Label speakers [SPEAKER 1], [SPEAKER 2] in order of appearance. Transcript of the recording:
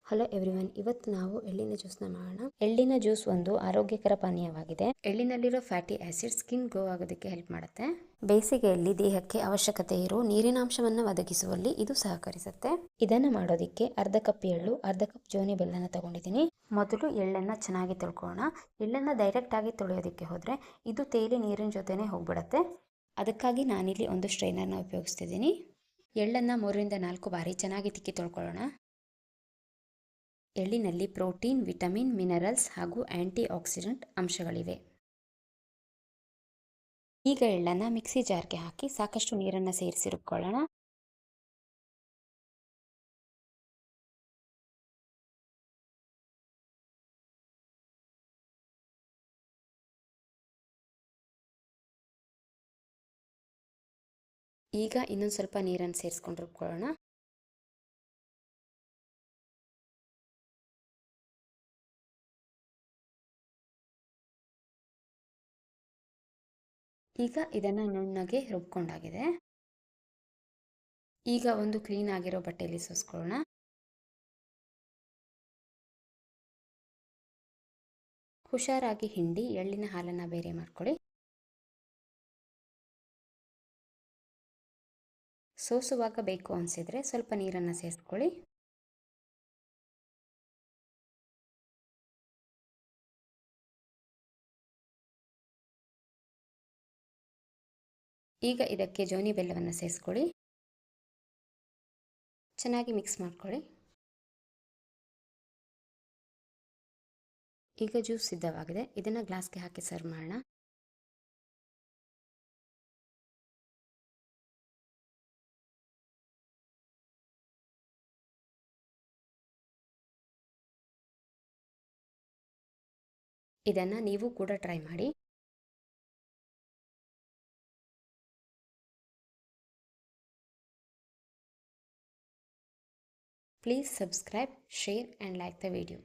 [SPEAKER 1] Hello everyone, ಇವತ್ತು ನಾವು ಎಳ್ಳಿನ ಜ್ಯೂಸ್ನ ಮಾಡೋಣ. ಎಳ್ಳಿನ ಜ್ಯೂಸ್ ಒಂದು ಆರೋಗ್ಯಕರ ಪಾನೀಯವಾಗಿದೆ. ಎಳ್ಳಿನಲ್ಲಿರೋ ಫ್ಯಾಟಿ ಆಸಿಡ್ ಸ್ಕಿನ್ ಗ್ಲೋ ಆಗೋದಕ್ಕೆ ಹೆಲ್ಪ್ ಮಾಡುತ್ತೆ. ಬೇಸಿಗೆಯಲ್ಲಿ ದೇಹಕ್ಕೆ ಅವಶ್ಯಕತೆ ಇರೋ ನೀರಿನಾಂಶವನ್ನು ಒದಗಿಸುವಲ್ಲಿ ಇದು ಸಹಕರಿಸುತ್ತೆ. ಇದನ್ನು ಮಾಡೋದಿಕ್ಕೆ ಅರ್ಧ ಕಪ್ ಎಳ್ಳು, ಅರ್ಧ ಕಪ್ ಜೋನಿ ಬೆಲ್ಲನ ತಗೊಂಡಿದ್ದೀನಿ. ಮೊದಲು ಎಳ್ಳನ್ನ ಚೆನ್ನಾಗಿ ತೊಳ್ಕೊಳ್ಳೋಣ. ಎಳ್ಳನ್ನ ಡೈರೆಕ್ಟ್ ಆಗಿ ತೊಳೆಯೋದಕ್ಕೆ ಹೋದ್ರೆ ಇದು ತೇಲಿ ನೀರಿನ ಜೊತೆನೆ ಹೋಗ್ಬಿಡತ್ತೆ. ಅದಕ್ಕಾಗಿ ನಾನಿಲ್ಲಿ ಒಂದು ಸ್ಟ್ರೈನರ್ನ ಉಪಯೋಗಿಸ್ತಿದ್ದೀನಿ. ಎಳ್ಳನ್ನ 3ರಿಂದ 4 ಬಾರಿ ಚೆನ್ನಾಗಿ ತಿಕ್ಕಿ ತೊಳ್ಕೊಳ್ಳೋಣ. ಎಳ್ಳಿನಲ್ಲಿ ಪ್ರೋಟೀನ್, ವಿಟಮಿನ್, ಮಿನರಲ್ಸ್ ಹಾಗೂ ಆಂಟಿ ಆಕ್ಸಿಡೆಂಟ್ ಅಂಶಗಳಿವೆ. ಈಗ ಎಳ್ಳನ್ನು ಮಿಕ್ಸಿ ಜಾರ್ಗೆ ಹಾಕಿ ಸಾಕಷ್ಟು ನೀರನ್ನು ಸೇರಿಸಿ ರುಬ್ಕೊಳ್ಳೋಣ. ಈಗ ಇನ್ನೊಂದು ಸ್ವಲ್ಪ ನೀರನ್ನು ಸೇರಿಸ್ಕೊಂಡು ರುಬ್ಕೊಳ್ಳೋಣ. ಈಗ ಇದನ್ನು ನುಣ್ಣಗೆ ರುಬ್ಕೊಂಡಾಗಿದೆ. ಈಗ ಒಂದು ಕ್ಲೀನ್ ಆಗಿರೋ ಬಟ್ಟೆಯಲ್ಲಿ ಸೋಸ್ಕೊಳ್ಳೋಣ. ಹುಷಾರಾಗಿ ಹಿಂಡಿ ಎಳ್ಳಿನ ಹಾಲನ್ನು ಬೇರೆ ಮಾಡ್ಕೊಳ್ಳಿ. ಸೋಸುವಾಗ ಬೇಕು ಅನಿಸಿದರೆ ಸ್ವಲ್ಪ ನೀರನ್ನು ಸೇರಿಸ್ಕೊಳ್ಳಿ. ಈಗ ಇದಕ್ಕೆ ಜೋನಿ ಬೆಲ್ಲವನ್ನು ಸೇರಿಸ್ಕೊಳ್ಳಿ. ಚೆನ್ನಾಗಿ ಮಿಕ್ಸ್ ಮಾಡ್ಕೊಳ್ಳಿ. ಈಗ ಜ್ಯೂಸ್ ಸಿದ್ಧವಾಗಿದೆ. ಇದನ್ನು ಗ್ಲಾಸ್ಗೆ ಹಾಕಿ ಸರ್ವ್ ಮಾಡೋಣ. ಇದನ್ನು ನೀವು ಕೂಡ ಟ್ರೈ ಮಾಡಿ. Please subscribe, share and like the video.